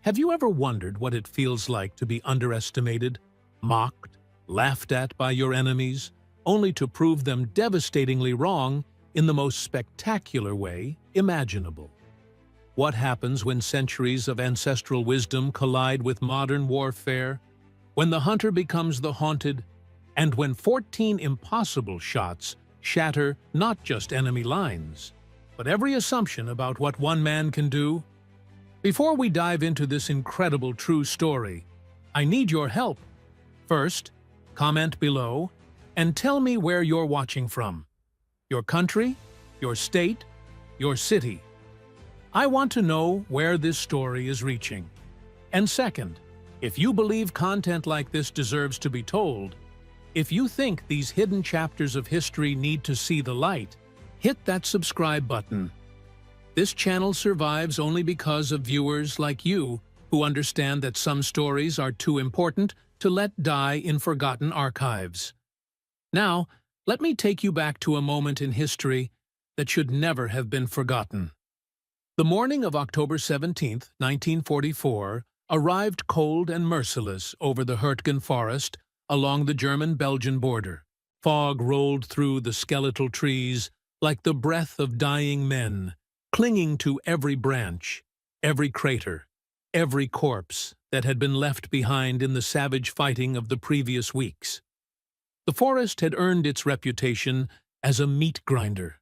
Have you ever wondered what it feels like to be underestimated, mocked, laughed at by your enemies, only to prove them devastatingly wrong in the most spectacular way imaginable? What happens when centuries of ancestral wisdom collide with modern warfare, when the hunter becomes the haunted, and when 14 impossible shots shatter not just enemy lines, but every assumption about what one man can do? Before we dive into this incredible true story, I need your help. First, comment below and tell me where you're watching from. Your country, your state, your city. I want to know where this story is reaching. And second, if you believe content like this deserves to be told, if you think these hidden chapters of history need to see the light, hit that subscribe button. This channel survives only because of viewers like you who understand that some stories are too important to let die in forgotten archives. Now, let me take you back to a moment in history that should never have been forgotten. The morning of October 17, 1944, arrived cold and merciless over the Hurtgen forest along the German-Belgian border. Fog rolled through the skeletal trees like the breath of dying men, clinging to every branch, every crater, every corpse that had been left behind in the savage fighting of the previous weeks. The forest had earned its reputation as a meat grinder,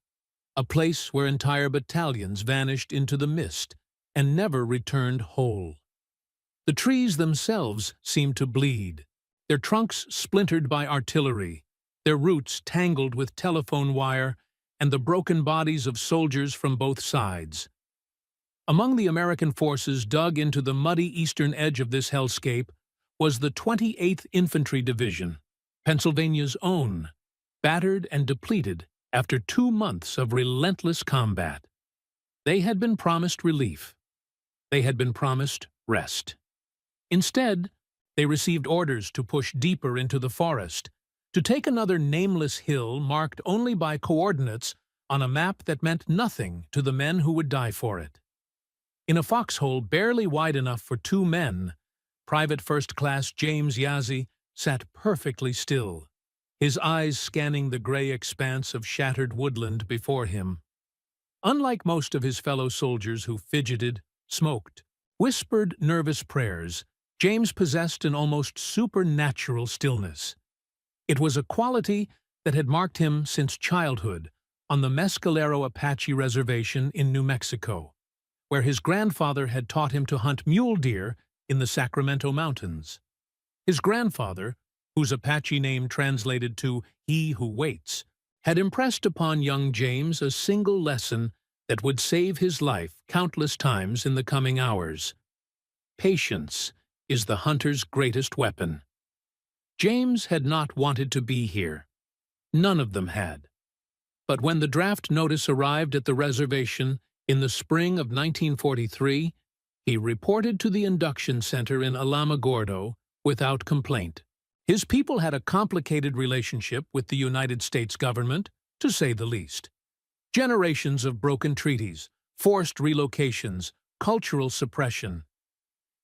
a place where entire battalions vanished into the mist and never returned whole. The trees themselves seemed to bleed, their trunks splintered by artillery, their roots tangled with telephone wire, and the broken bodies of soldiers from both sides. Among the American forces dug into the muddy eastern edge of this hellscape was the 28th Infantry Division, Pennsylvania's own, battered and depleted after 2 months of relentless combat. They had been promised relief. They had been promised rest. Instead, they received orders to push deeper into the forest, to take another nameless hill marked only by coordinates on a map that meant nothing to the men who would die for it. In a foxhole barely wide enough for 2 men, Private First Class James Yazzie sat perfectly still, his eyes scanning the gray expanse of shattered woodland before him. Unlike most of his fellow soldiers who fidgeted, smoked, whispered nervous prayers, James possessed an almost supernatural stillness. It was a quality that had marked him since childhood on the Mescalero Apache Reservation in New Mexico, where his grandfather had taught him to hunt mule deer in the Sacramento Mountains. His grandfather, whose Apache name translated to "he who waits," had impressed upon young James a single lesson that would save his life countless times in the coming hours. Patience is the hunter's greatest weapon. James had not wanted to be here. None of them had. But when the draft notice arrived at the reservation in the spring of 1943, he reported to the induction center in Alamogordo without complaint. His people had a complicated relationship with the United States government, to say the least. Generations of broken treaties, forced relocations, cultural suppression.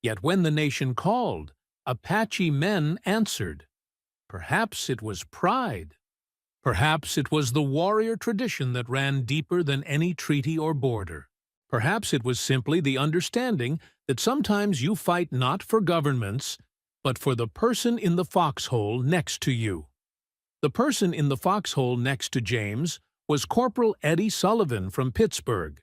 Yet when the nation called, Apache men answered. Perhaps it was pride. Perhaps it was the warrior tradition that ran deeper than any treaty or border. Perhaps it was simply the understanding that sometimes you fight not for governments, but for the person in the foxhole next to you. The person in the foxhole next to James was Corporal Eddie Sullivan from Pittsburgh,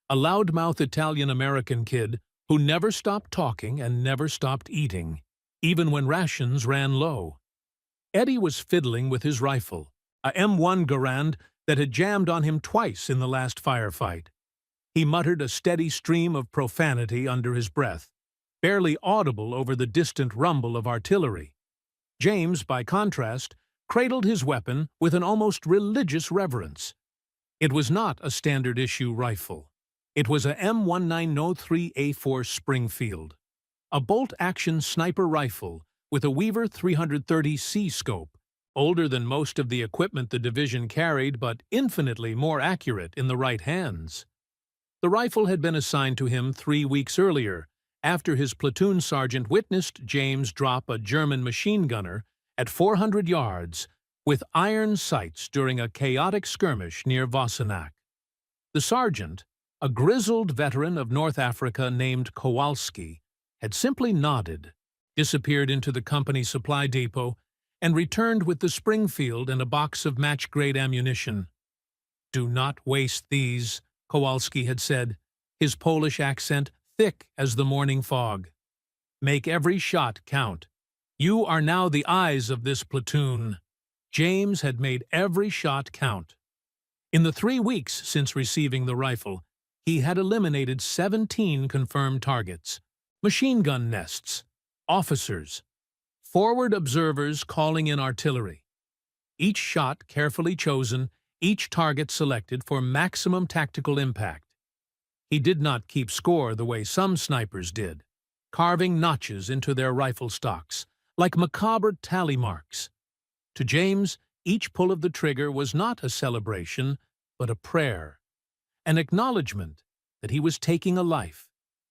a loudmouth Italian-American kid who never stopped talking and never stopped eating, even when rations ran low. Eddie was fiddling with his rifle, a M1 Garand that had jammed on him twice in the last firefight. He muttered a steady stream of profanity under his breath, barely audible over the distant rumble of artillery. James, by contrast, cradled his weapon with an almost religious reverence. It was not a standard-issue rifle. It was a M1903A4 Springfield, a bolt-action sniper rifle with a Weaver 330C scope, older than most of the equipment the division carried but infinitely more accurate in the right hands. The rifle had been assigned to him 3 weeks earlier after his platoon sergeant witnessed James drop a German machine gunner at 400 yards with iron sights during a chaotic skirmish near Wassenach. The sergeant, a grizzled veteran of North Africa named Kowalski, had simply nodded, disappeared into the company supply depot, and returned with the Springfield and a box of match-grade ammunition. "Do not waste these," Kowalski had said, his Polish accent thick as the morning fog. "Make every shot count. You are now the eyes of this platoon." James had made every shot count. In the 3 weeks since receiving the rifle, he had eliminated 17 confirmed targets, machine gun nests, officers, forward observers calling in artillery. Each shot carefully chosen, each target selected for maximum tactical impact. He did not keep score the way some snipers did, carving notches into their rifle stocks, like macabre tally marks. To James, each pull of the trigger was not a celebration, but a prayer, an acknowledgement that he was taking a life,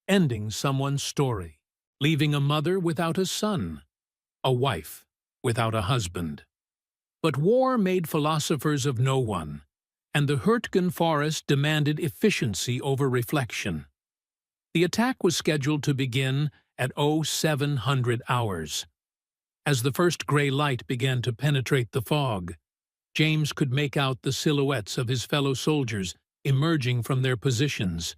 ending someone's story, leaving a mother without a son, a wife without a husband. But war made philosophers of no one, and the Hurtgen forest demanded efficiency over reflection. The attack was scheduled to begin at 0700 hours. As the first gray light began to penetrate the fog, James could make out the silhouettes of his fellow soldiers emerging from their positions,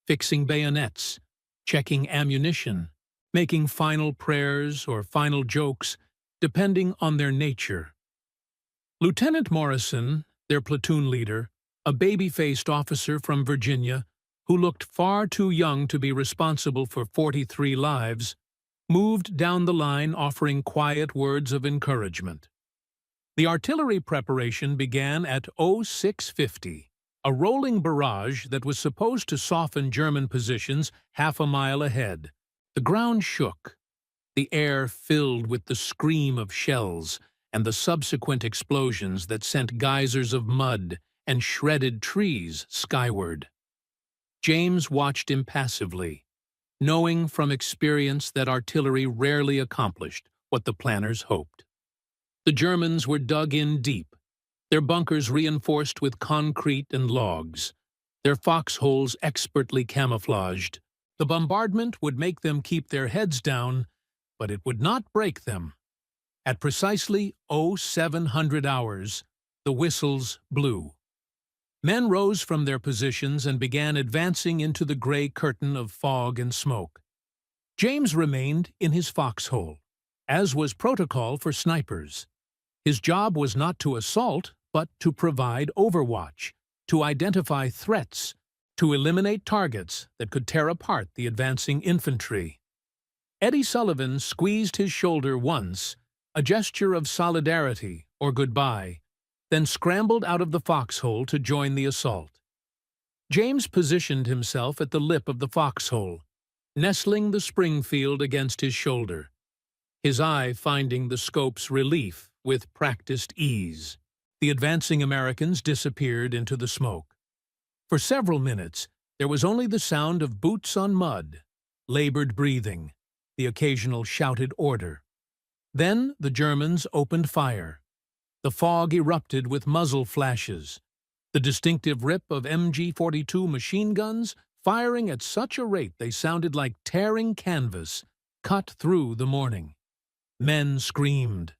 fixing bayonets, checking ammunition, making final prayers or final jokes, depending on their nature. Lieutenant Morrison, their platoon leader, a baby-faced officer from Virginia who looked far too young to be responsible for 43 lives, moved down the line offering quiet words of encouragement. The artillery preparation began at 0650, a rolling barrage that was supposed to soften German positions half a mile ahead. The ground shook. The air filled with the scream of shells and the subsequent explosions that sent geysers of mud and shredded trees skyward. James watched impassively, knowing from experience that artillery rarely accomplished what the planners hoped. The Germans were dug in deep, their bunkers reinforced with concrete and logs, their foxholes expertly camouflaged. The bombardment would make them keep their heads down, but it would not break them. At precisely 0700 hours, the whistles blew. Men rose from their positions and began advancing into the gray curtain of fog and smoke. James remained in his foxhole, as was protocol for snipers. His job was not to assault, but to provide overwatch, to identify threats, to eliminate targets that could tear apart the advancing infantry. Eddie Sullivan squeezed his shoulder once, a gesture of solidarity or goodbye, then scrambled out of the foxhole to join the assault. James positioned himself at the lip of the foxhole, nestling the Springfield against his shoulder, his eye finding the scope's relief with practiced ease. The advancing Americans disappeared into the smoke. For several minutes, there was only the sound of boots on mud, labored breathing, the occasional shouted order. Then the Germans opened fire. The fog erupted with muzzle flashes, the distinctive rip of MG-42 machine guns firing at such a rate they sounded like tearing canvas, cut through the morning. Men screamed.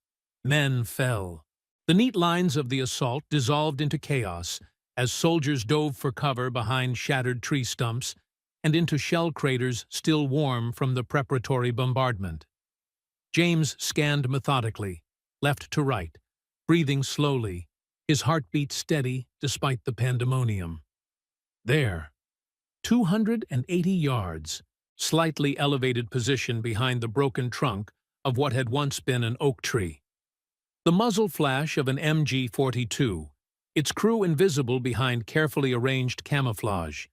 Men fell. The neat lines of the assault dissolved into chaos as soldiers dove for cover behind shattered tree stumps and into shell craters still warm from the preparatory bombardment. James scanned methodically, left to right, breathing slowly, his heartbeat steady despite the pandemonium. There, 280 yards, slightly elevated position behind the broken trunk of what had once been an oak tree. The muzzle flash of an MG-42, its crew invisible behind carefully arranged camouflage.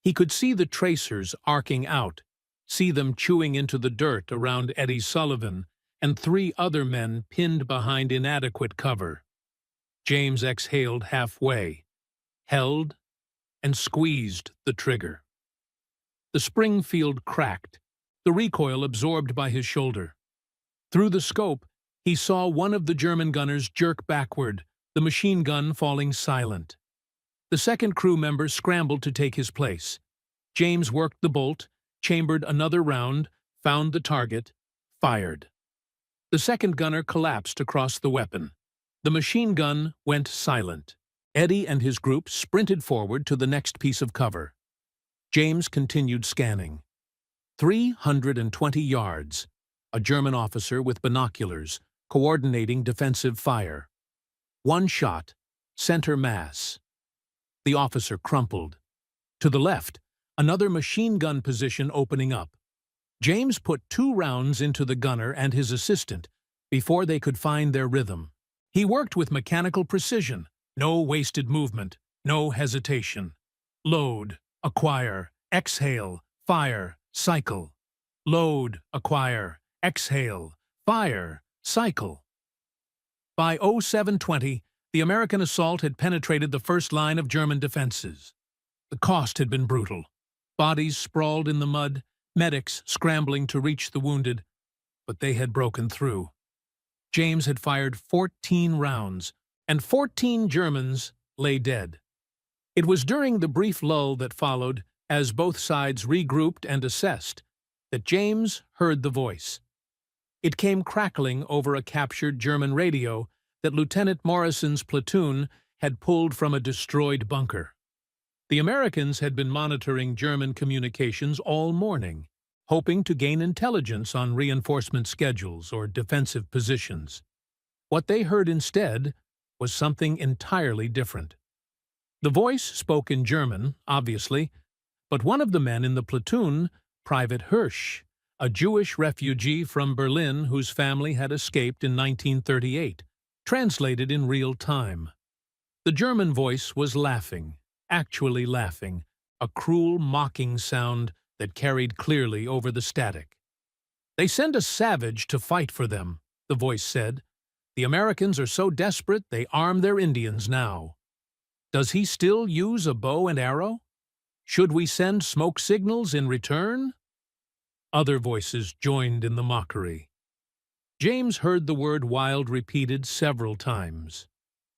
He could see the tracers arcing out, see them chewing into the dirt around Eddie Sullivan and 3 other men pinned behind inadequate cover. James exhaled halfway, held, and squeezed the trigger. The Springfield cracked, the recoil absorbed by his shoulder. Through the scope, he saw one of the German gunners jerk backward, the machine gun falling silent. The second crew member scrambled to take his place. James worked the bolt, chambered another round, found the target, fired. The second gunner collapsed across the weapon. The machine gun went silent. Eddie and his group sprinted forward to the next piece of cover. James continued scanning. 320 yards. A German officer with binoculars, coordinating defensive fire. One shot, center mass. The officer crumpled. To the left, another machine gun position opening up. James put 2 rounds into the gunner and his assistant before they could find their rhythm. He worked with mechanical precision, no wasted movement, no hesitation. Load, acquire, exhale, fire, cycle. Load, acquire, exhale, fire, cycle. By 07:20, the American assault had penetrated the first line of German defenses. The cost had been brutal. Bodies sprawled in the mud, medics scrambling to reach the wounded, but they had broken through. James had fired 14 rounds, and 14 Germans lay dead. It was during the brief lull that followed, as both sides regrouped and assessed, that James heard the voice. It came crackling over a captured German radio that Lieutenant Morrison's platoon had pulled from a destroyed bunker. The Americans had been monitoring German communications all morning, hoping to gain intelligence on reinforcement schedules or defensive positions. What they heard instead was something entirely different. The voice spoke in German, obviously, but one of the men in the platoon, Private Hirsch, a Jewish refugee from Berlin whose family had escaped in 1938, translated in real time. The German voice was laughing, actually laughing, a cruel, mocking sound that carried clearly over the static. "They send a savage to fight for them," the voice said. "The Americans are so desperate they arm their Indians now. Does he still use a bow and arrow? Should we send smoke signals in return?" Other voices joined in the mockery. James heard the word wild repeated several times.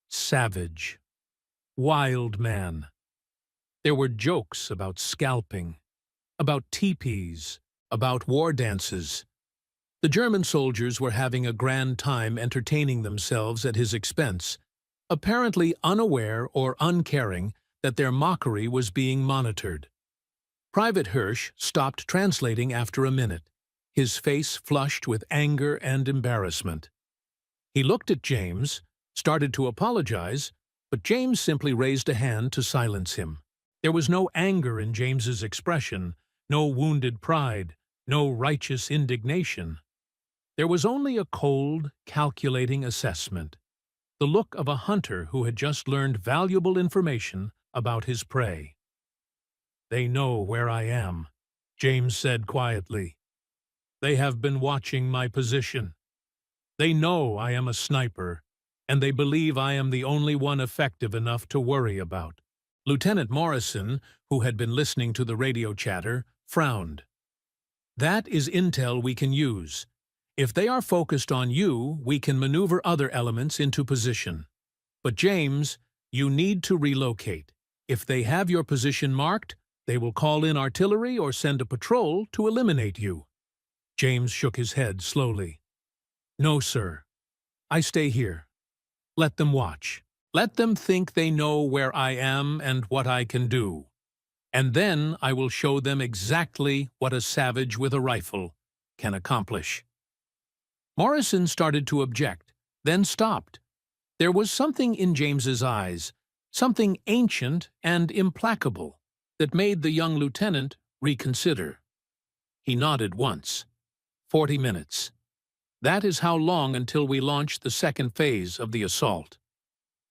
Savage. Wild man. There were jokes about scalping, about teepees, about war dances. The German soldiers were having a grand time entertaining themselves at his expense, apparently unaware or uncaring that their mockery was being monitored. Private Hirsch stopped translating after a minute, his face flushed with anger and embarrassment. He looked at James, started to apologize, but James simply raised a hand to silence him. There was no anger in James's expression, no wounded pride, no righteous indignation. There was only a cold, calculating assessment, the look of a hunter who had just learned valuable information about his prey. "They know where I am," James said quietly. "They have been watching my position. They know I am a sniper, and they believe I am the only one effective enough to worry about." Lieutenant Morrison, who had been listening to the radio chatter, frowned. "That is intel we can use. If they are focused on you, we can maneuver other elements into position. But James, you need to relocate. If they have your position marked, they will call in artillery or send a patrol to eliminate you." James shook his head slowly. "No, sir. I stay here. Let them watch. Let them think they know where I am and what I can do. And then I will show them exactly what a savage with a rifle can accomplish." Morrison started to object, then stopped. There was something in James's eyes, something ancient and implacable, that made the young lieutenant reconsider. He nodded once. 40 minutes. That is how long until we launch the second phase of the assault.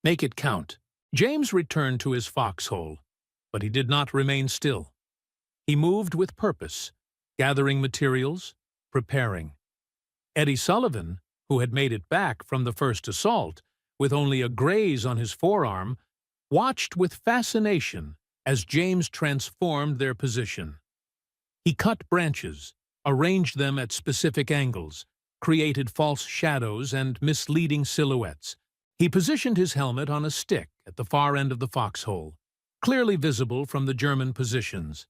Make it count. James returned to his foxhole, but he did not remain still. He moved with purpose, gathering materials, preparing. Eddie Sullivan, who had made it back from the first assault, with only a graze on his forearm, watched with fascination as James transformed their position. He cut branches, arranged them at specific angles, created false shadows and misleading silhouettes. He positioned his helmet on a stick at the far end of the foxhole, clearly visible from the German positions.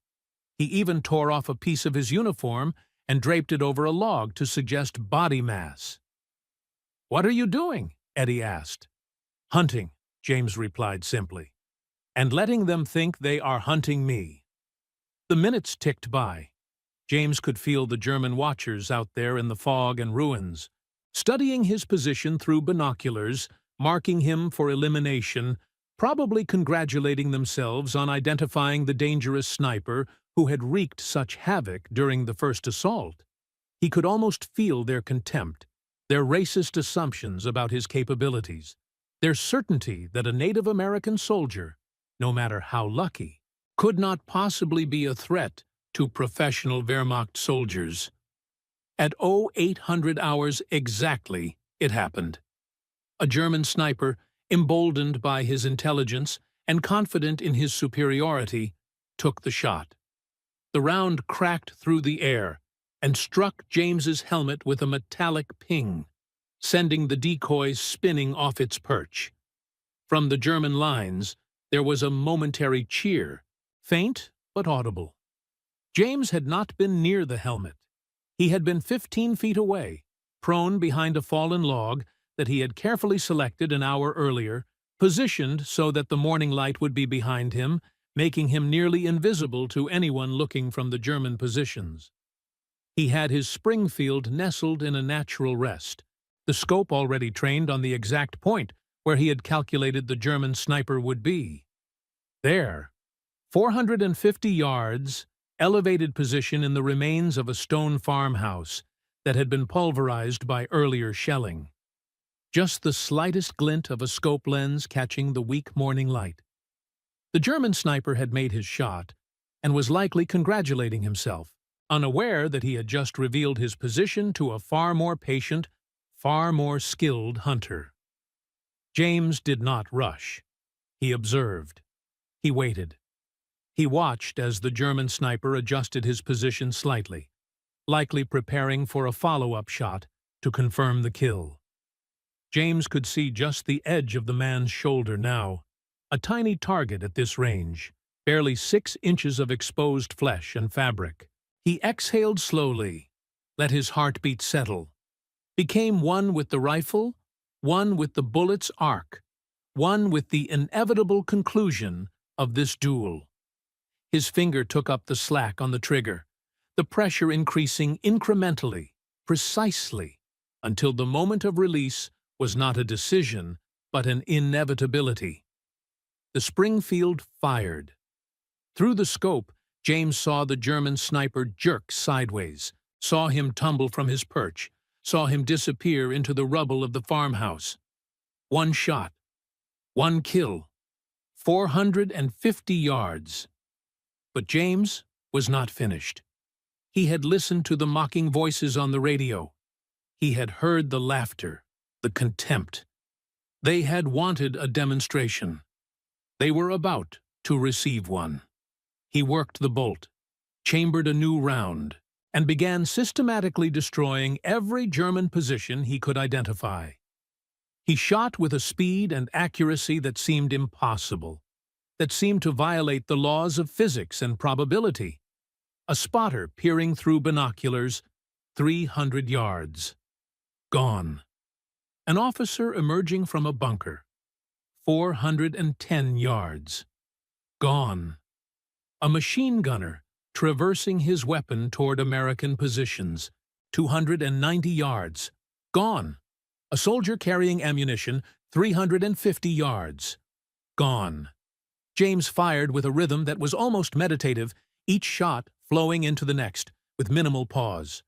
He even tore off a piece of his uniform and draped it over a log to suggest body mass. "What are you doing?" Eddie asked. "Hunting," James replied simply, "and letting them think they are hunting me." The minutes ticked by. James could feel the German watchers out there in the fog and ruins, studying his position through binoculars, marking him for elimination, probably congratulating themselves on identifying the dangerous sniper who had wreaked such havoc during the first assault. He could almost feel their contempt, their racist assumptions about his capabilities, their certainty that a Native American soldier, no matter how lucky, could not possibly be a threat to professional Wehrmacht soldiers. At 0800 hours exactly, it happened. A German sniper, emboldened by his intelligence and confident in his superiority, took the shot. The round cracked through the air and struck James's helmet with a metallic ping, sending the decoy spinning off its perch. From the German lines, there was a momentary cheer, faint but audible. James had not been near the helmet. He had been 15 feet away, prone behind a fallen log that he had carefully selected an hour earlier, positioned so that the morning light would be behind him, making him nearly invisible to anyone looking from the German positions. He had his Springfield nestled in a natural rest, the scope already trained on the exact point where he had calculated the German sniper would be. There, 450 yards, elevated position in the remains of a stone farmhouse that had been pulverized by earlier shelling. Just the slightest glint of a scope lens catching the weak morning light. The German sniper had made his shot and was likely congratulating himself, unaware that he had just revealed his position to a far more patient, far more skilled hunter. James did not rush. He observed. He waited. He watched as the German sniper adjusted his position slightly, likely preparing for a follow-up shot to confirm the kill. James could see just the edge of the man's shoulder now, a tiny target at this range, barely 6 inches of exposed flesh and fabric. He exhaled slowly, let his heartbeat settle, became one with the rifle, one with the bullet's arc, one with the inevitable conclusion of this duel. His finger took up the slack on the trigger, the pressure increasing incrementally, precisely, until the moment of release was not a decision, but an inevitability. The Springfield fired. Through the scope, James saw the German sniper jerk sideways, saw him tumble from his perch, saw him disappear into the rubble of the farmhouse. One shot. One kill. 450 yards. But James was not finished. He had listened to the mocking voices on the radio. He had heard the laughter, the contempt. They had wanted a demonstration. They were about to receive one. He worked the bolt, chambered a new round, and began systematically destroying every German position he could identify. He shot with a speed and accuracy that seemed impossible, that seemed to violate the laws of physics and probability. A spotter peering through binoculars, 300 yards. Gone. An officer emerging from a bunker, 410 yards. Gone. A machine gunner traversing his weapon toward American positions, 290 yards. Gone. A soldier carrying ammunition, 350 yards. Gone. James fired with a rhythm that was almost meditative, each shot flowing into the next, with minimal pause.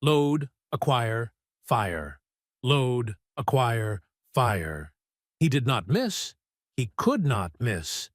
Load, acquire, fire. Load, acquire, fire. He did not miss. He could not miss.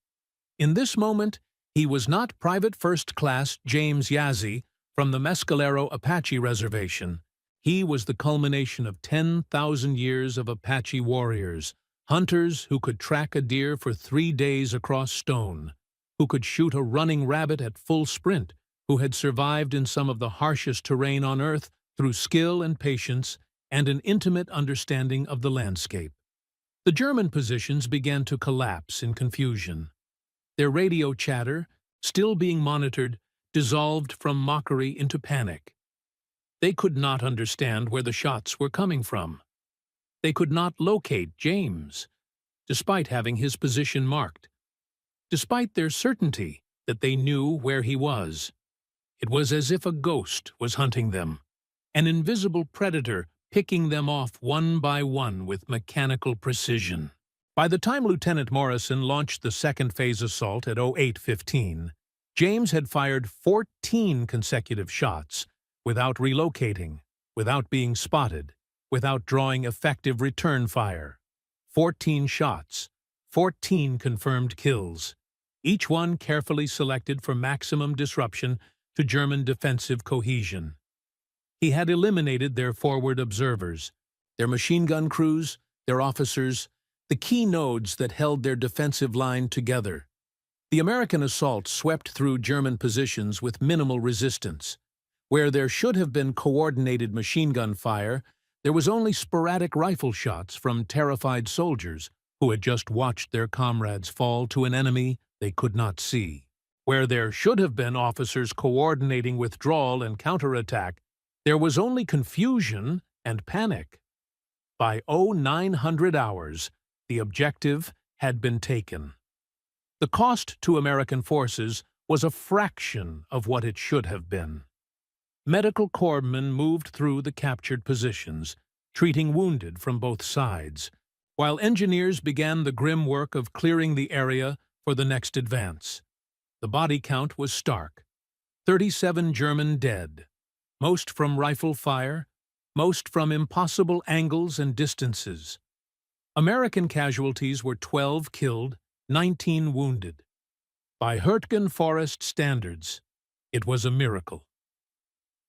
In this moment, he was not Private First Class James Yazzie from the Mescalero Apache Reservation. He was the culmination of 10,000 years of Apache warriors, hunters who could track a deer for 3 days across stone, who could shoot a running rabbit at full sprint, who had survived in some of the harshest terrain on Earth through skill and patience and an intimate understanding of the landscape. The German positions began to collapse in confusion. Their radio chatter, still being monitored, dissolved from mockery into panic. They could not understand where the shots were coming from. They could not locate James, despite having his position marked. Despite their certainty that they knew where he was, it was as if a ghost was hunting them, an invisible predator picking them off one by one with mechanical precision. By the time Lieutenant Morrison launched the second phase assault at 08:15, James had fired 14 consecutive shots without relocating, without being spotted, without drawing effective return fire. 14 shots, 14 confirmed kills, each one carefully selected for maximum disruption to German defensive cohesion. He had eliminated their forward observers, their machine gun crews, their officers, the key nodes that held their defensive line together. The American assault swept through German positions with minimal resistance. Where there should have been coordinated machine gun fire, there was only sporadic rifle shots from terrified soldiers who had just watched their comrades fall to an enemy they could not see. Where there should have been officers coordinating withdrawal and counterattack, there was only confusion and panic. By 0900 hours, the objective had been taken. The cost to American forces was a fraction of what it should have been. Medical corpsmen moved through the captured positions, treating wounded from both sides, while engineers began the grim work of clearing the area for the next advance. The body count was stark. 37 German dead, most from rifle fire, most from impossible angles and distances. American casualties were 12 killed, 19 wounded. By Hurtgen Forest standards, it was a miracle.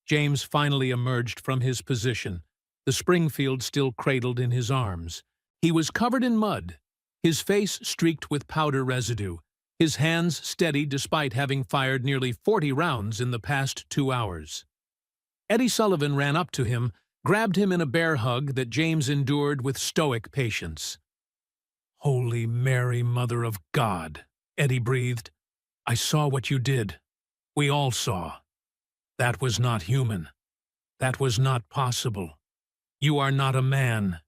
James finally emerged from his position, the Springfield still cradled in his arms. He was covered in mud, his face streaked with powder residue, his hands steady despite having fired nearly 40 rounds in the past 2 hours. Eddie Sullivan ran up to him, grabbed him in a bear hug that James endured with stoic patience. "Holy Mary, Mother of God," Eddie breathed. "I saw what you did. We all saw. That was not human. That was not possible. You are not a man.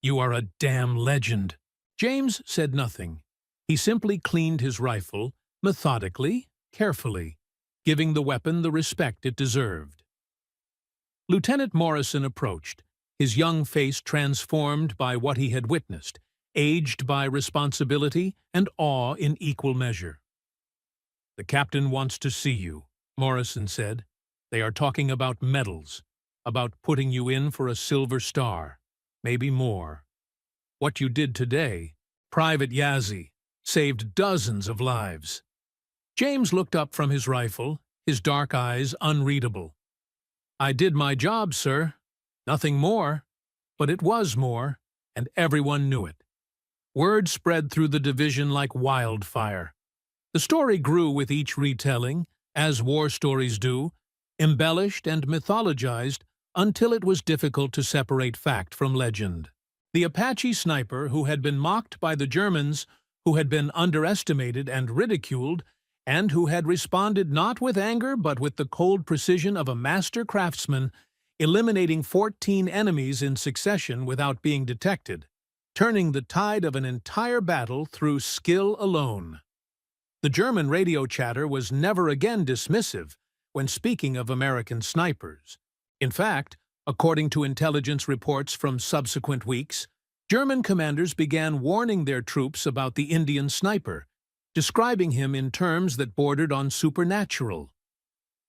You are a damn legend." James said nothing. He simply cleaned his rifle, methodically, carefully, giving the weapon the respect it deserved. Lieutenant Morrison approached, his young face transformed by what he had witnessed, aged by responsibility and awe in equal measure. "The captain wants to see you," Morrison said. "They are talking about medals, about putting you in for a Silver Star, maybe more. What you did today, Private Yazzie, saved dozens of lives." James looked up from his rifle, his dark eyes unreadable. "I did my job, sir. Nothing more. But it was more, and everyone knew it." Word spread through the division like wildfire. The story grew with each retelling, as war stories do, embellished and mythologized until it was difficult to separate fact from legend. The Apache sniper who had been mocked by the Germans, who had been underestimated and ridiculed, and who had responded not with anger but with the cold precision of a master craftsman, eliminating 14 enemies in succession without being detected, turning the tide of an entire battle through skill alone. The German radio chatter was never again dismissive when speaking of American snipers. In fact, according to intelligence reports from subsequent weeks, German commanders began warning their troops about the Indian sniper, describing him in terms that bordered on supernatural.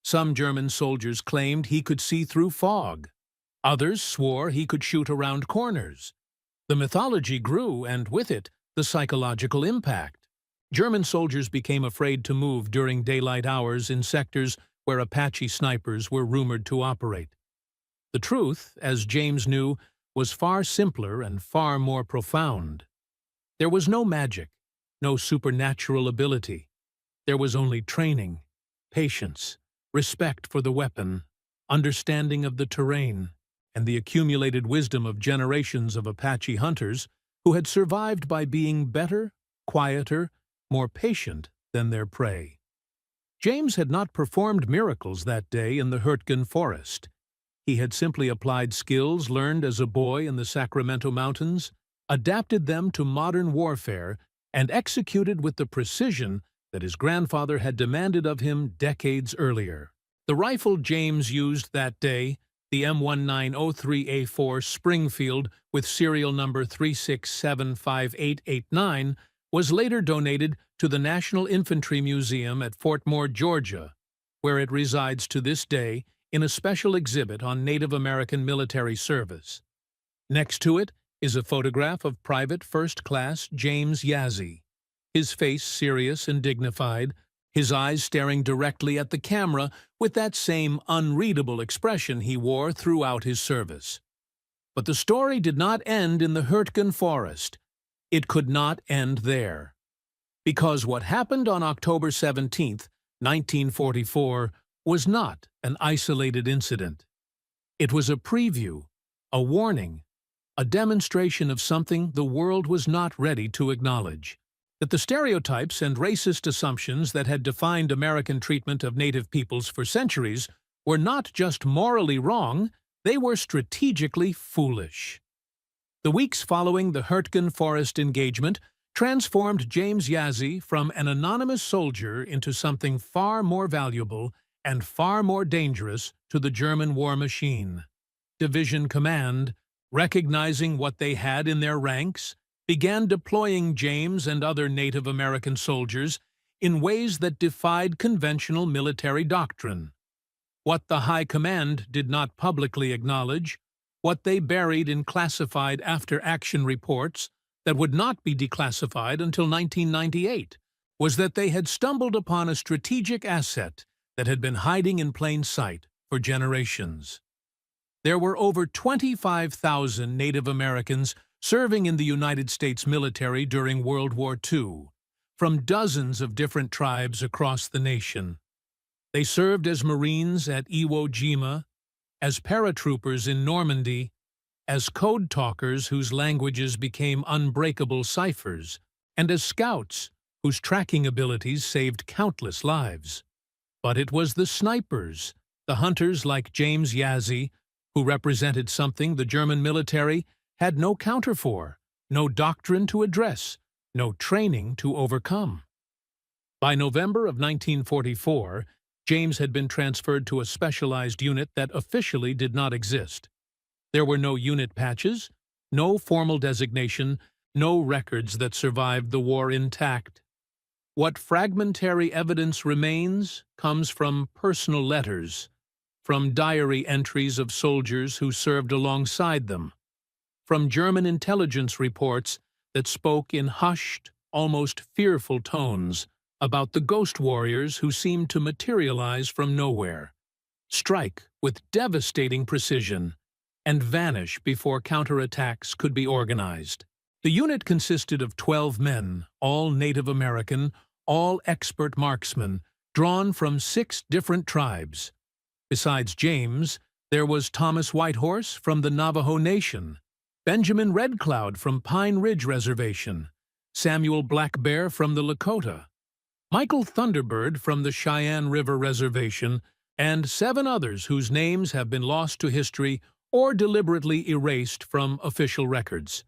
Some German soldiers claimed he could see through fog. Others swore he could shoot around corners. The mythology grew, and with it, the psychological impact. German soldiers became afraid to move during daylight hours in sectors where Apache snipers were rumored to operate. The truth, as James knew, was far simpler and far more profound. There was no magic, no supernatural ability. There was only training, patience, respect for the weapon, understanding of the terrain, and the accumulated wisdom of generations of Apache hunters who had survived by being better, quieter, more patient than their prey. James had not performed miracles that day in the Hurtgen forest. He had simply applied skills learned as a boy in the Sacramento Mountains, adapted them to modern warfare, and executed with the precision that his grandfather had demanded of him decades earlier. The rifle James used that day, the M1903A4 Springfield with serial number 3675889, was later donated to the National Infantry Museum at Fort Moore, Georgia, where it resides to this day in a special exhibit on Native American military service. Next to it is a photograph of Private First Class James Yazzie, his face serious and dignified, his eyes staring directly at the camera with that same unreadable expression he wore throughout his service. But the story did not end in the Hurtgen forest. It could not end there. Because what happened on October 17, 1944, was not an isolated incident. It was a preview, a warning, a demonstration of something the world was not ready to acknowledge. That the stereotypes and racist assumptions that had defined American treatment of Native peoples for centuries were not just morally wrong, they were strategically foolish. The weeks following the Hurtgen Forest engagement transformed James Yazzie from an anonymous soldier into something far more valuable and far more dangerous to the German war machine. Division Command, recognizing what they had in their ranks, began deploying James and other Native American soldiers in ways that defied conventional military doctrine. What the High Command did not publicly acknowledge, what they buried in classified after-action reports that would not be declassified until 1998, was that they had stumbled upon a strategic asset that had been hiding in plain sight for generations. There were over 25,000 Native Americans serving in the United States military during World War II, from dozens of different tribes across the nation. They served as Marines at Iwo Jima, as paratroopers in Normandy, as code talkers whose languages became unbreakable ciphers, and as scouts whose tracking abilities saved countless lives. But it was the snipers, the hunters like James Yazzie, who represented something the German military had no counter for, no doctrine to address, no training to overcome. By November of 1944, James had been transferred to a specialized unit that officially did not exist. There were no unit patches, no formal designation, no records that survived the war intact. What fragmentary evidence remains comes from personal letters, from diary entries of soldiers who served alongside them, from German intelligence reports that spoke in hushed, almost fearful tones about the ghost warriors who seemed to materialize from nowhere, strike with devastating precision, and vanish before counterattacks could be organized. The unit consisted of 12 men, all Native American, all expert marksmen, drawn from 6 different tribes. Besides James, there was Thomas Whitehorse from the Navajo Nation, Benjamin Red Cloud from Pine Ridge Reservation, Samuel Black Bear from the Lakota, Michael Thunderbird from the Cheyenne River Reservation, and 7 others whose names have been lost to history or deliberately erased from official records.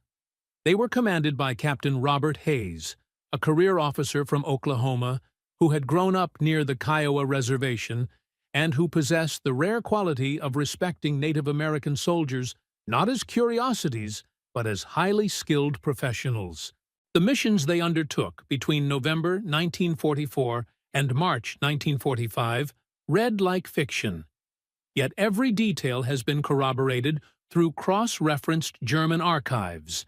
They were commanded by Captain Robert Hayes, a career officer from Oklahoma who had grown up near the Kiowa Reservation and who possessed the rare quality of respecting Native American soldiers not as curiosities, but as highly skilled professionals. The missions they undertook between November 1944 and March 1945 read like fiction. Yet every detail has been corroborated through cross-referenced German archives,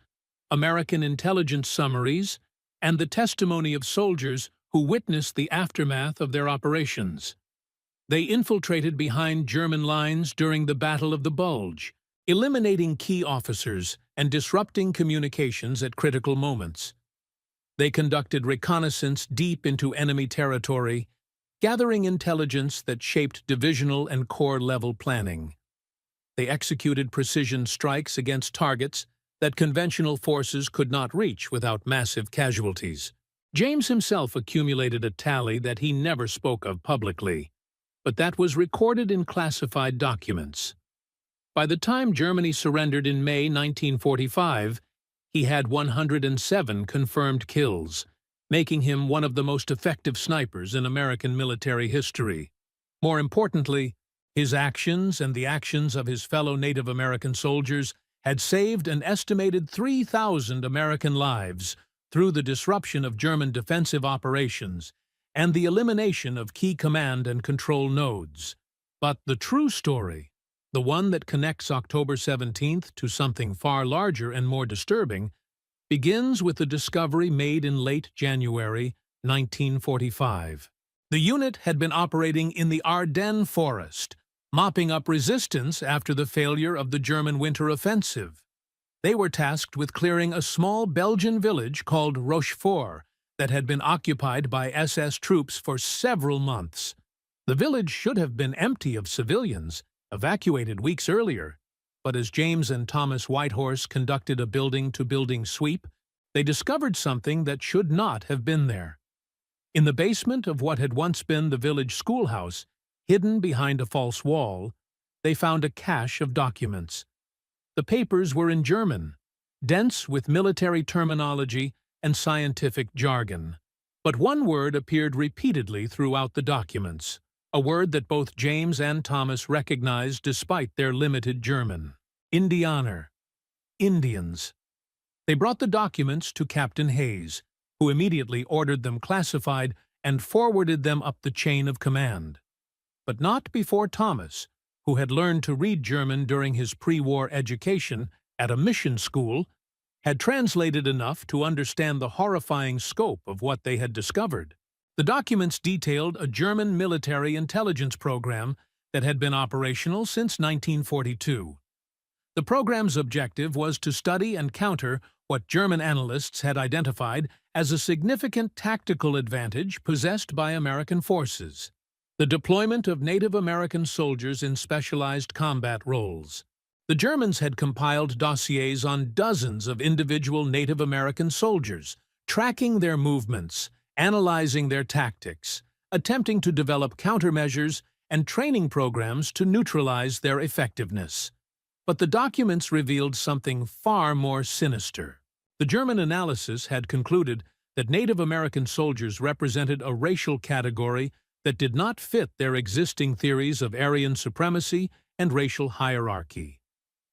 American intelligence summaries, and the testimony of soldiers who witnessed the aftermath of their operations. They infiltrated behind German lines during the Battle of the Bulge, eliminating key officers and disrupting communications at critical moments. They conducted reconnaissance deep into enemy territory, gathering intelligence that shaped divisional and corps-level planning. They executed precision strikes against targets that conventional forces could not reach without massive casualties. James himself accumulated a tally that he never spoke of publicly, but that was recorded in classified documents. By the time Germany surrendered in May 1945, he had 107 confirmed kills, making him one of the most effective snipers in American military history. More importantly, his actions and the actions of his fellow Native American soldiers had saved an estimated 3,000 American lives through the disruption of German defensive operations and the elimination of key command and control nodes. But the true story, the one that connects October 17th to something far larger and more disturbing, begins with the discovery made in late January 1945. The unit had been operating in the Ardennes forest, mopping up resistance after the failure of the German winter offensive. They were tasked with clearing a small Belgian village called Rochefort that had been occupied by SS troops for several months. The village should have been empty of civilians, evacuated weeks earlier, but as James and Thomas Whitehorse conducted a building-to-building sweep, they discovered something that should not have been there. In the basement of what had once been the village schoolhouse, hidden behind a false wall, they found a cache of documents. The papers were in German, dense with military terminology and scientific jargon. But one word appeared repeatedly throughout the documents, a word that both James and Thomas recognized despite their limited German. Indianer. Indians. They brought the documents to Captain Hayes, who immediately ordered them classified and forwarded them up the chain of command. But not before Thomas, who had learned to read German during his pre-war education at a mission school, had translated enough to understand the horrifying scope of what they had discovered. The documents detailed a German military intelligence program that had been operational since 1942. The program's objective was to study and counter what German analysts had identified as a significant tactical advantage possessed by American forces: the deployment of Native American soldiers in specialized combat roles. The Germans had compiled dossiers on dozens of individual Native American soldiers, tracking their movements, analyzing their tactics, attempting to develop countermeasures and training programs to neutralize their effectiveness. But the documents revealed something far more sinister. The German analysis had concluded that Native American soldiers represented a racial category that did not fit their existing theories of Aryan supremacy and racial hierarchy.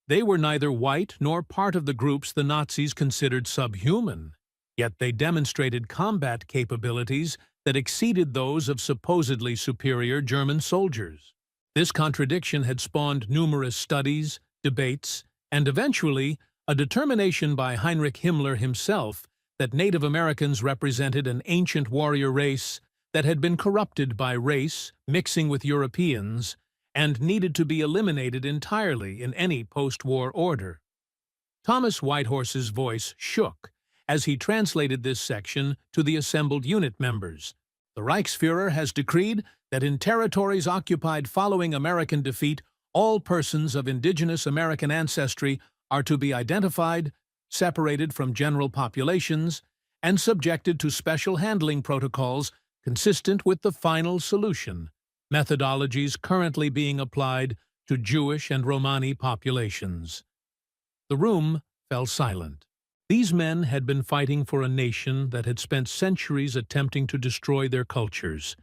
They were neither white nor part of the groups the Nazis considered subhuman, yet they demonstrated combat capabilities that exceeded those of supposedly superior German soldiers. This contradiction had spawned numerous studies, debates, and eventually a determination by Heinrich Himmler himself that Native Americans represented an ancient warrior race that had been corrupted by race mixing with Europeans and needed to be eliminated entirely in any post-war order. Thomas Whitehorse's voice shook as he translated this section to the assembled unit members. The Reichsfuhrer has decreed that in territories occupied following American defeat, all persons of indigenous American ancestry are to be identified, separated from general populations, and subjected to special handling protocols consistent with the final solution, methodologies currently being applied to Jewish and Romani populations. The room fell silent. These men had been fighting for a nation that had spent centuries attempting to destroy their cultures,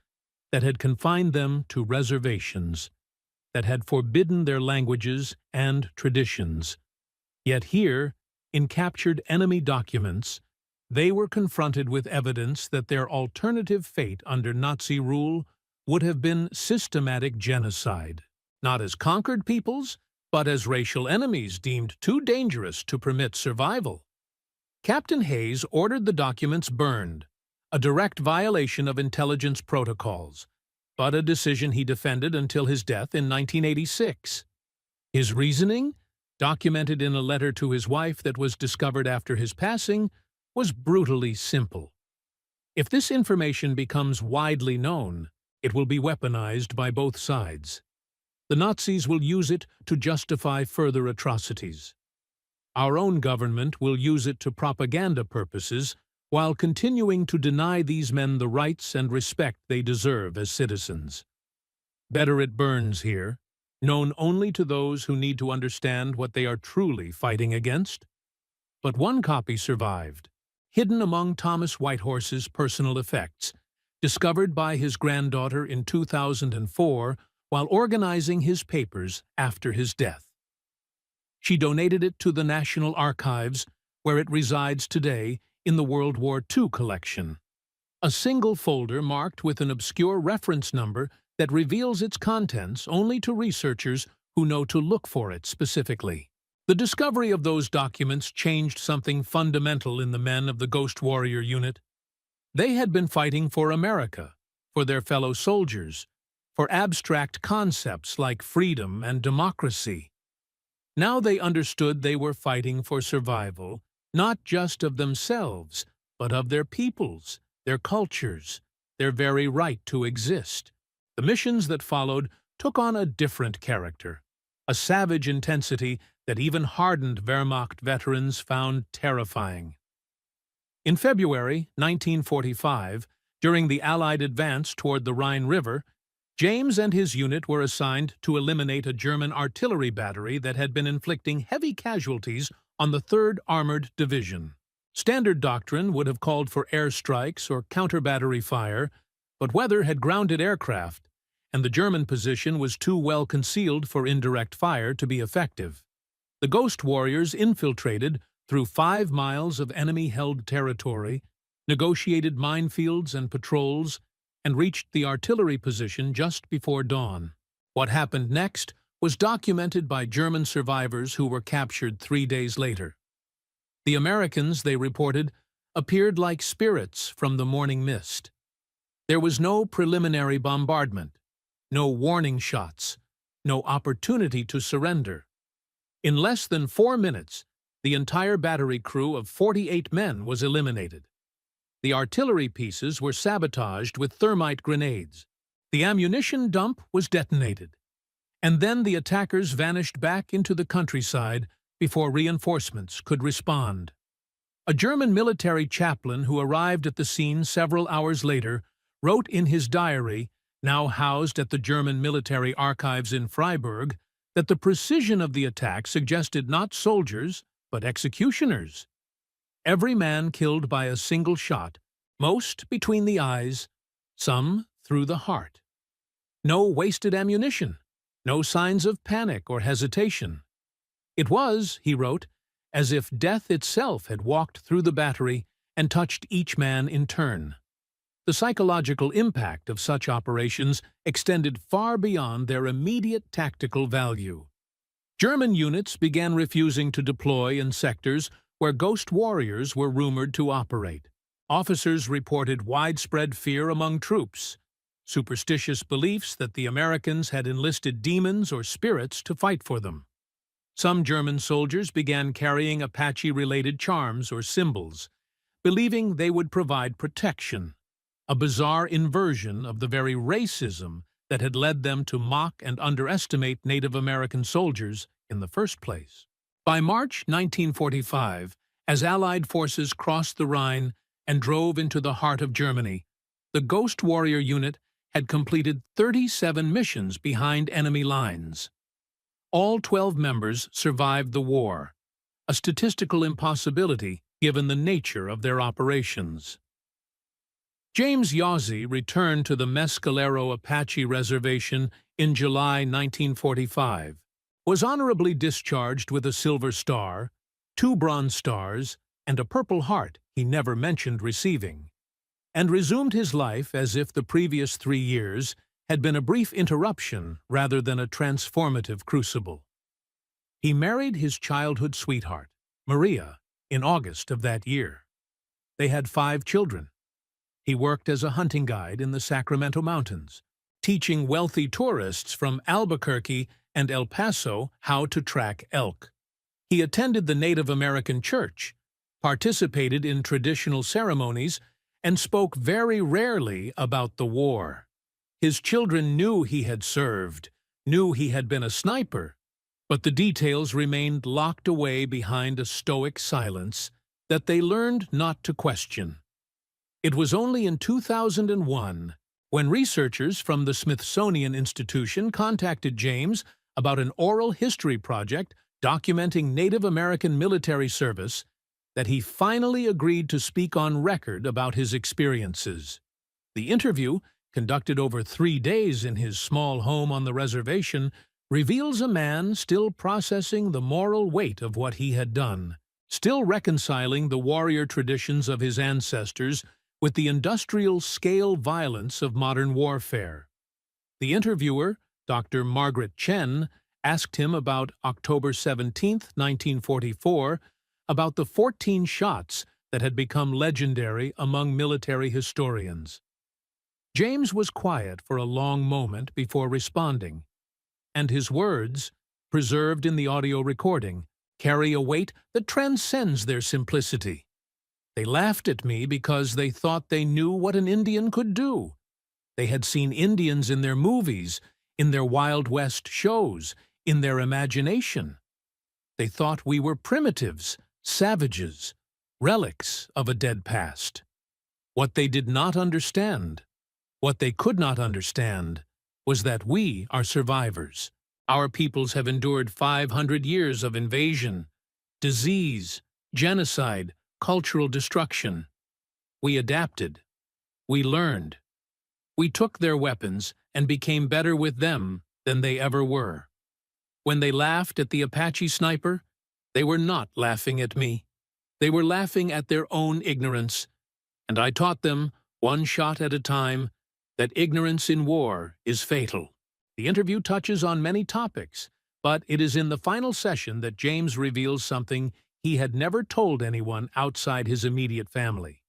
that had confined them to reservations, that had forbidden their languages and traditions. Yet here, in captured enemy documents, they were confronted with evidence that their alternative fate under Nazi rule would have been systematic genocide, not as conquered peoples, but as racial enemies deemed too dangerous to permit survival. Captain Hayes ordered the documents burned, a direct violation of intelligence protocols, but a decision he defended until his death in 1986. His reasoning, documented in a letter to his wife that was discovered after his passing, was brutally simple. If this information becomes widely known, It will be weaponized by both sides. The Nazis will use it to justify further atrocities. Our own government will use it to propaganda purposes while continuing to deny these men the rights and respect they deserve as citizens. Better it burns here, known only to those who need to understand what they are truly fighting against. But one copy survived, hidden among Thomas Whitehorse's personal effects, discovered by his granddaughter in 2004 while organizing his papers after his death. She donated it to the National Archives, where it resides today in the World War II collection. A single folder marked with an obscure reference number that reveals its contents only to researchers who know to look for it specifically. The discovery of those documents changed something fundamental in the men of the Ghost Warrior unit. They had been fighting for America, for their fellow soldiers, for abstract concepts like freedom and democracy. Now they understood they were fighting for survival, not just of themselves, but of their peoples, their cultures, their very right to exist. The missions that followed took on a different character, a savage intensity that even hardened Wehrmacht veterans found terrifying. In February 1945, during the Allied advance toward the Rhine River, James and his unit were assigned to eliminate a German artillery battery that had been inflicting heavy casualties on the 3rd Armored Division. Standard doctrine would have called for airstrikes or counter-battery fire, but weather had grounded aircraft, and the German position was too well concealed for indirect fire to be effective. The Ghost Warriors infiltrated through 5 miles of enemy-held territory, negotiated minefields and patrols, and reached the artillery position just before dawn. What happened next was documented by German survivors who were captured 3 days later. The Americans, they reported, appeared like spirits from the morning mist. There was no preliminary bombardment, no warning shots, no opportunity to surrender. In less than 4 minutes, the entire battery crew of 48 men was eliminated. The artillery pieces were sabotaged with thermite grenades. The ammunition dump was detonated. And then the attackers vanished back into the countryside before reinforcements could respond. A German military chaplain who arrived at the scene several hours later wrote in his diary, now housed at the German military archives in Freiburg, that the precision of the attack suggested not soldiers, but executioners. Every man killed by a single shot, most between the eyes, some through the heart. No wasted ammunition, no signs of panic or hesitation. It was, he wrote, as if death itself had walked through the battery and touched each man in turn. The psychological impact of such operations extended far beyond their immediate tactical value. German units began refusing to deploy in sectors where Ghost Warriors were rumored to operate. Officers reported widespread fear among troops, superstitious beliefs that the Americans had enlisted demons or spirits to fight for them. Some German soldiers began carrying Apache-related charms or symbols, believing they would provide protection, a bizarre inversion of the very racism that had led them to mock and underestimate Native American soldiers in the first place. By March 1945, as Allied forces crossed the Rhine and drove into the heart of Germany, the Ghost Warrior unit had completed 37 missions behind enemy lines. All 12 members survived the war, a statistical impossibility given the nature of their operations. James Yazzie returned to the Mescalero Apache Reservation in July 1945, was honorably discharged with a Silver Star, 2 Bronze Stars, and a Purple Heart he never mentioned receiving, and resumed his life as if the previous 3 years had been a brief interruption rather than a transformative crucible. He married his childhood sweetheart, Maria, in August of that year. They had 5 children. He worked as a hunting guide in the Sacramento Mountains, teaching wealthy tourists from Albuquerque and El Paso how to track elk. He attended the Native American church, participated in traditional ceremonies, and spoke very rarely about the war. His children knew he had served, knew he had been a sniper, but the details remained locked away behind a stoic silence that they learned not to question. It was only in 2001 when researchers from the Smithsonian Institution contacted James about an oral history project documenting Native American military service that he finally agreed to speak on record about his experiences. The interview, conducted over 3 days in his small home on the reservation, reveals a man still processing the moral weight of what he had done, still reconciling the warrior traditions of his ancestors with the industrial-scale violence of modern warfare. The interviewer, Dr. Margaret Chen, asked him about October 17, 1944, about the 14 shots that had become legendary among military historians. James was quiet for a long moment before responding, and his words, preserved in the audio recording, carry a weight that transcends their simplicity. They laughed at me because they thought they knew what an Indian could do. They had seen Indians in their movies, in their Wild West shows, in their imagination. They thought we were primitives, savages, relics of a dead past. What they did not understand, what they could not understand, was that we are survivors. Our peoples have endured 500 years of invasion, disease, genocide, cultural destruction. We adapted. We learned. We took their weapons and became better with them than they ever were. When they laughed at the Apache sniper, they were not laughing at me. They were laughing at their own ignorance, and I taught them, one shot at a time, that ignorance in war is fatal. The interview touches on many topics, but it is in the final session that James reveals something he had never told anyone outside his immediate family.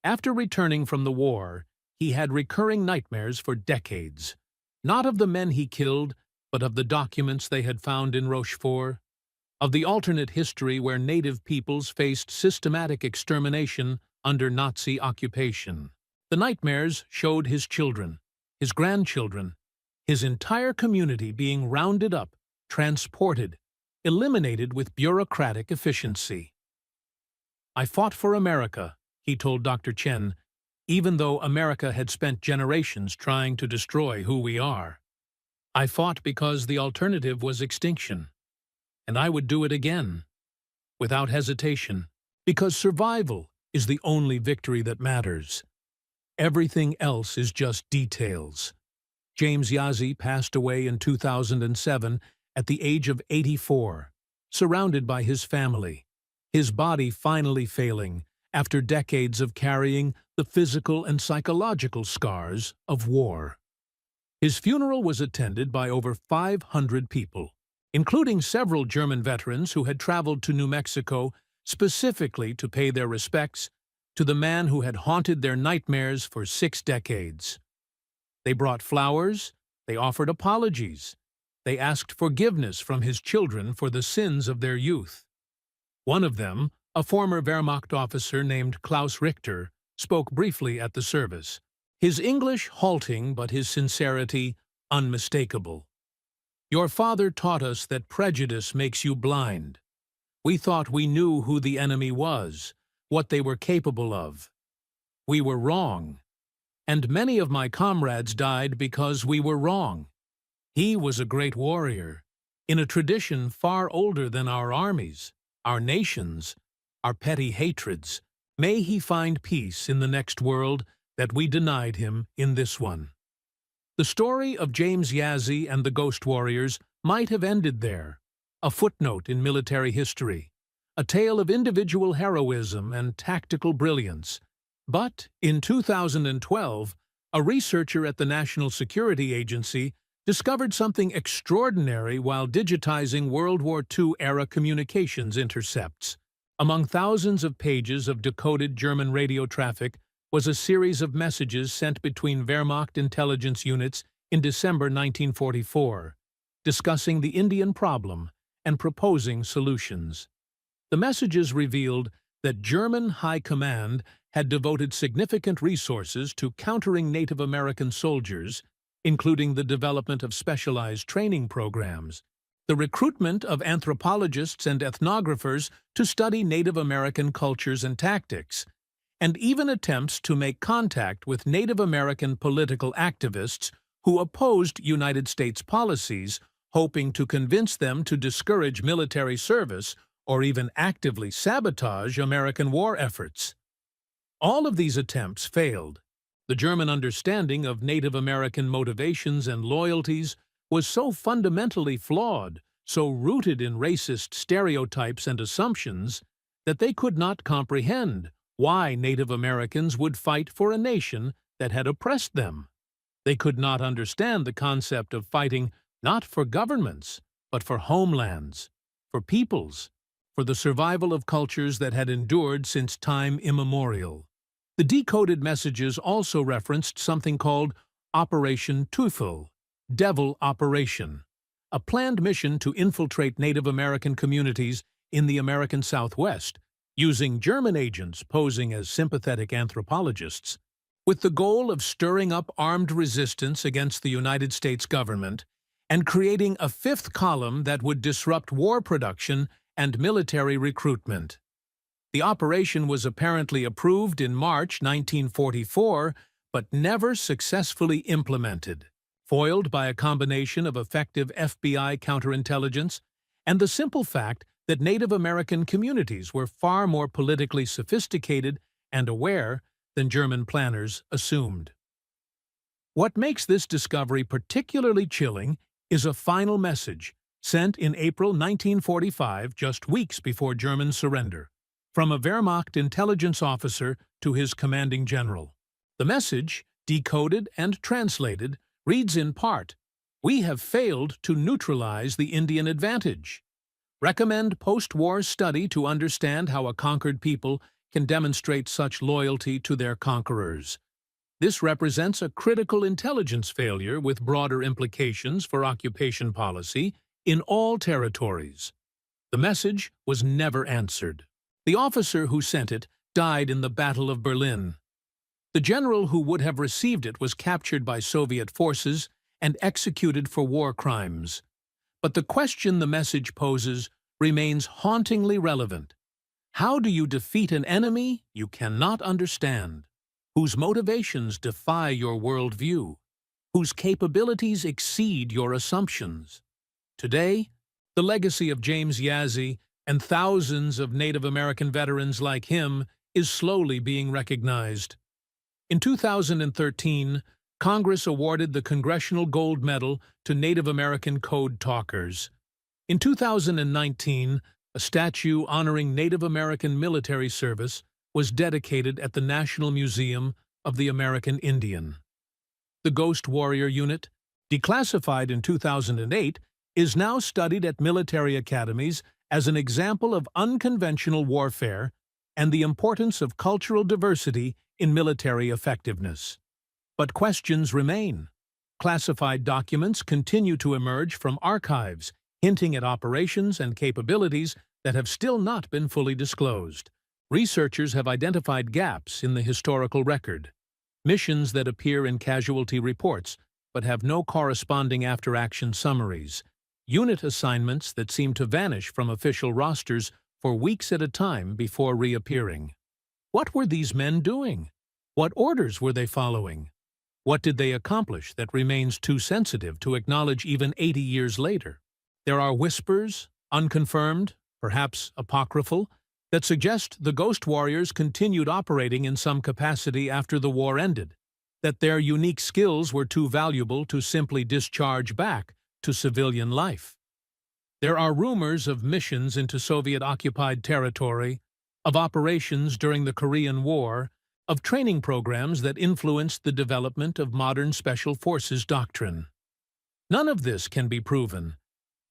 After returning from the war, he had recurring nightmares for decades, not of the men he killed, but of the documents they had found in Rochefort, of the alternate history where native peoples faced systematic extermination under Nazi occupation. The nightmares showed his children, his grandchildren, his entire community being rounded up, transported, eliminated with bureaucratic efficiency. "I fought for America," he told Dr. Chen, "even though America had spent generations trying to destroy who we are. I fought because the alternative was extinction, and I would do it again, without hesitation, because survival is the only victory that matters. Everything else is just details." James Yazzie passed away in 2007 at the age of 84, surrounded by his family, his body finally failing after decades of carrying the physical and psychological scars of war. His funeral was attended by over 500 people, including several German veterans who had traveled to New Mexico specifically to pay their respects to the man who had haunted their nightmares for 6 decades. They brought flowers, they offered apologies, they asked forgiveness from his children for the sins of their youth. One of them, a former Wehrmacht officer named Klaus Richter, spoke briefly at the service, his English halting but his sincerity unmistakable. "Your father taught us that prejudice makes you blind. We thought we knew who the enemy was, what they were capable of. We were wrong, and many of my comrades died because we were wrong. He was a great warrior, in a tradition far older than our armies, our nations, our petty hatreds. May he find peace in the next world that we denied him in this one." The story of James Yazzie and the Ghost Warriors might have ended there, a footnote in military history, a tale of individual heroism and tactical brilliance. But in 2012, a researcher at the National Security Agency discovered something extraordinary while digitizing World War II-era communications intercepts. Among thousands of pages of decoded German radio traffic was a series of messages sent between Wehrmacht intelligence units in December 1944, discussing the Indian problem and proposing solutions. The messages revealed that German High Command had devoted significant resources to countering Native American soldiers including the development of specialized training programs, the recruitment of anthropologists and ethnographers to study Native American cultures and tactics, and even attempts to make contact with Native American political activists who opposed United States policies, hoping to convince them to discourage military service or even actively sabotage American war efforts. All of these attempts failed. The German understanding of Native American motivations and loyalties was so fundamentally flawed, so rooted in racist stereotypes and assumptions, that they could not comprehend why Native Americans would fight for a nation that had oppressed them. They could not understand the concept of fighting not for governments, but for homelands, for peoples, for the survival of cultures that had endured since time immemorial. The decoded messages also referenced something called Operation Teufel, Devil Operation, a planned mission to infiltrate Native American communities in the American Southwest, using German agents posing as sympathetic anthropologists, with the goal of stirring up armed resistance against the United States government and creating a fifth column that would disrupt war production and military recruitment. The operation was apparently approved in March 1944, but never successfully implemented, foiled by a combination of effective FBI counterintelligence and the simple fact that Native American communities were far more politically sophisticated and aware than German planners assumed. What makes this discovery particularly chilling is a final message, sent in April 1945, just weeks before German surrender, from a Wehrmacht intelligence officer to his commanding general. The message, decoded and translated, reads in part, "We have failed to neutralize the Indian advantage. Recommend post-war study to understand how a conquered people can demonstrate such loyalty to their conquerors. This represents a critical intelligence failure with broader implications for occupation policy in all territories." The message was never answered. The officer who sent it died in the Battle of Berlin. The general who would have received it was captured by Soviet forces and executed for war crimes. But the question the message poses remains hauntingly relevant. How do you defeat an enemy you cannot understand, whose motivations defy your worldview, whose capabilities exceed your assumptions? Today, the legacy of James Yazzie and thousands of Native American veterans like him is slowly being recognized. In 2013, Congress awarded the Congressional Gold Medal to Native American code talkers. In 2019, a statue honoring Native American military service was dedicated at the National Museum of the American Indian. The Ghost Warrior Unit, declassified in 2008, is now studied at military academies as an example of unconventional warfare and the importance of cultural diversity in military effectiveness. But questions remain. Classified documents continue to emerge from archives, hinting at operations and capabilities that have still not been fully disclosed. Researchers have identified gaps in the historical record, missions that appear in casualty reports but have no corresponding after-action summaries, unit assignments that seem to vanish from official rosters for weeks at a time before reappearing. What were these men doing? What orders were they following? What did they accomplish that remains too sensitive to acknowledge even 80 years later? There are whispers, unconfirmed, perhaps apocryphal, that suggest the Ghost Warriors continued operating in some capacity after the war ended, that their unique skills were too valuable to simply discharge back to civilian life. There are rumors of missions into Soviet-occupied territory, of operations during the Korean War, of training programs that influenced the development of modern special forces doctrine. None of this can be proven,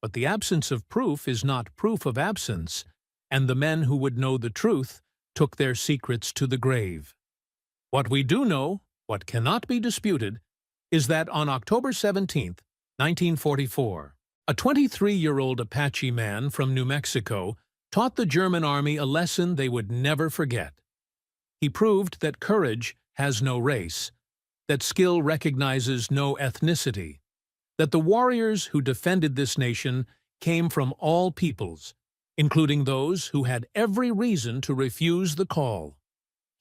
but the absence of proof is not proof of absence, and the men who would know the truth took their secrets to the grave. What we do know, what cannot be disputed, is that on October 17, 1944, a 23-year-old Apache man from New Mexico taught the German army a lesson they would never forget. He proved that courage has no race, that skill recognizes no ethnicity, that the warriors who defended this nation came from all peoples, including those who had every reason to refuse the call.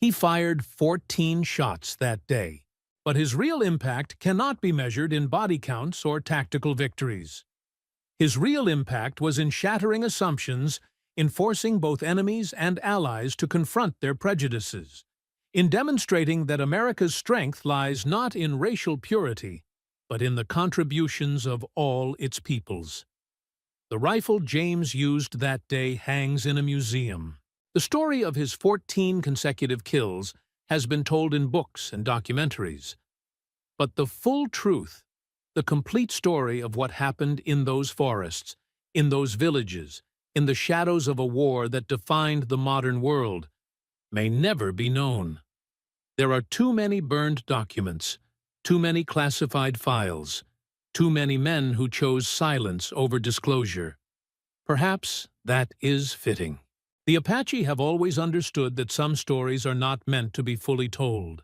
He fired 14 shots that day, but his real impact cannot be measured in body counts or tactical victories. His real impact was in shattering assumptions, in forcing both enemies and allies to confront their prejudices, in demonstrating that America's strength lies not in racial purity, but in the contributions of all its peoples. The rifle James used that day hangs in a museum. The story of his 14 consecutive kills has been told in books and documentaries. But the full truth, the complete story of what happened in those forests, in those villages, in the shadows of a war that defined the modern world, may never be known. There are too many burned documents, too many classified files, too many men who chose silence over disclosure. Perhaps that is fitting. The Apache have always understood that some stories are not meant to be fully told,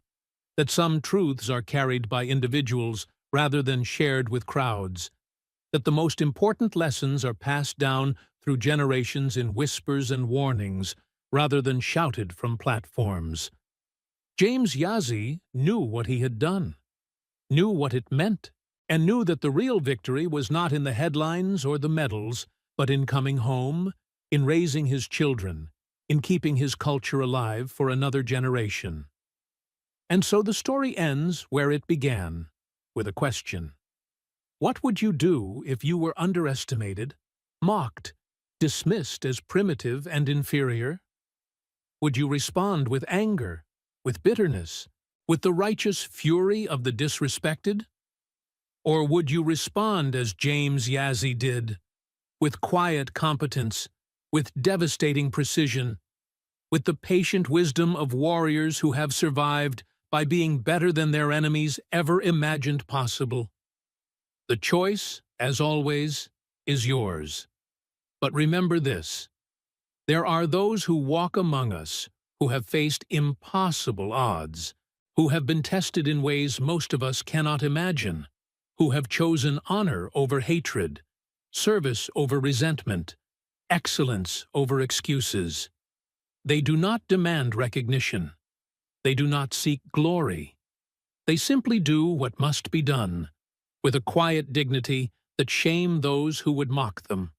that some truths are carried by individuals rather than shared with crowds, that the most important lessons are passed down through generations in whispers and warnings rather than shouted from platforms. James Yazzie knew what he had done, knew what it meant, and knew that the real victory was not in the headlines or the medals, but in coming home, in raising his children, in keeping his culture alive for another generation. And so the story ends where it began, with a question. What would you do if you were underestimated, mocked, dismissed as primitive and inferior? Would you respond with anger, with bitterness, with the righteous fury of the disrespected? Or would you respond as James Yazzie did, with quiet competence, with devastating precision, with the patient wisdom of warriors who have survived by being better than their enemies ever imagined possible? The choice, as always, is yours. But remember this: there are those who walk among us who have faced impossible odds, who have been tested in ways most of us cannot imagine, who have chosen honor over hatred, service over resentment, excellence over excuses. They do not demand recognition. They do not seek glory. They simply do what must be done, with a quiet dignity that shame those who would mock them.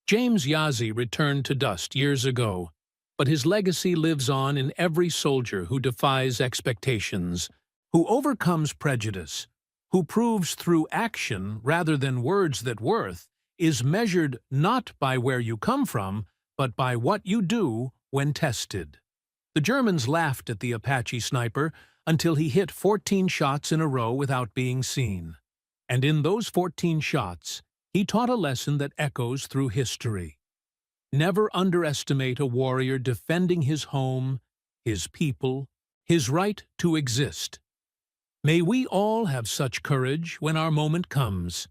James Yazzie returned to dust years ago, but his legacy lives on in every soldier who defies expectations, who overcomes prejudice, who proves through action rather than words that worth is measured not by where you come from, but by what you do when tested. The Germans laughed at the Apache sniper until he hit 14 shots in a row without being seen. And in those 14 shots, he taught a lesson that echoes through history. Never underestimate a warrior defending his home, his people, his right to exist. May we all have such courage when our moment comes.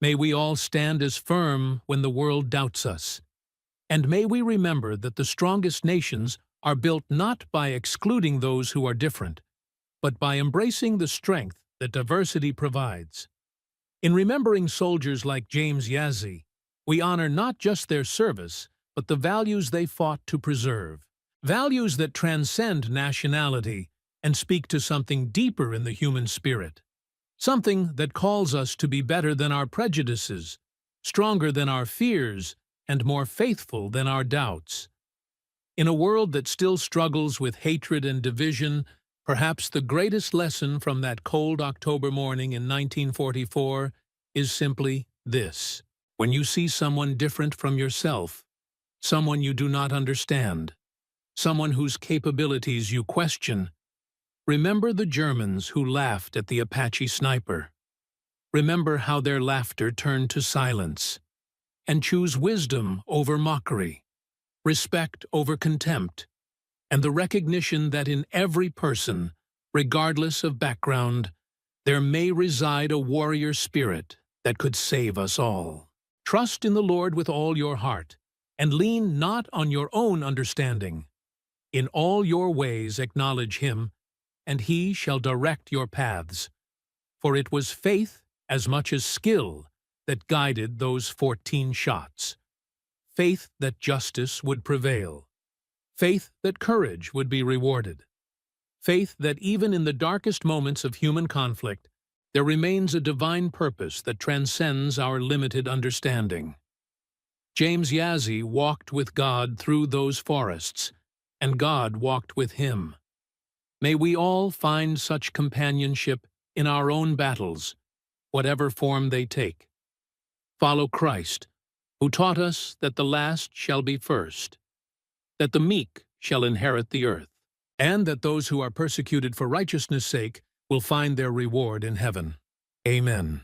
May we all stand as firm when the world doubts us. And may we remember that the strongest nations are built not by excluding those who are different, but by embracing the strength that diversity provides. In remembering soldiers like James Yazzie, we honor not just their service, but the values they fought to preserve, values that transcend nationality and speak to something deeper in the human spirit, something that calls us to be better than our prejudices, stronger than our fears, and more faithful than our doubts. In a world that still struggles with hatred and division, perhaps the greatest lesson from that cold October morning in 1944 is simply this: when you see someone different from yourself, someone you do not understand, someone whose capabilities you question, remember the Germans who laughed at the Apache sniper. Remember how their laughter turned to silence, and choose wisdom over mockery, respect over contempt, and the recognition that in every person, regardless of background, there may reside a warrior spirit that could save us all. Trust in the Lord with all your heart, and lean not on your own understanding. In all your ways acknowledge Him, and he shall direct your paths. For it was faith as much as skill that guided those 14 shots. Faith that justice would prevail. Faith that courage would be rewarded. Faith that even in the darkest moments of human conflict, there remains a divine purpose that transcends our limited understanding. James Yazzie walked with God through those forests, and God walked with him. May we all find such companionship in our own battles, whatever form they take. Follow Christ, who taught us that the last shall be first, that the meek shall inherit the earth, and that those who are persecuted for righteousness' sake will find their reward in heaven. Amen.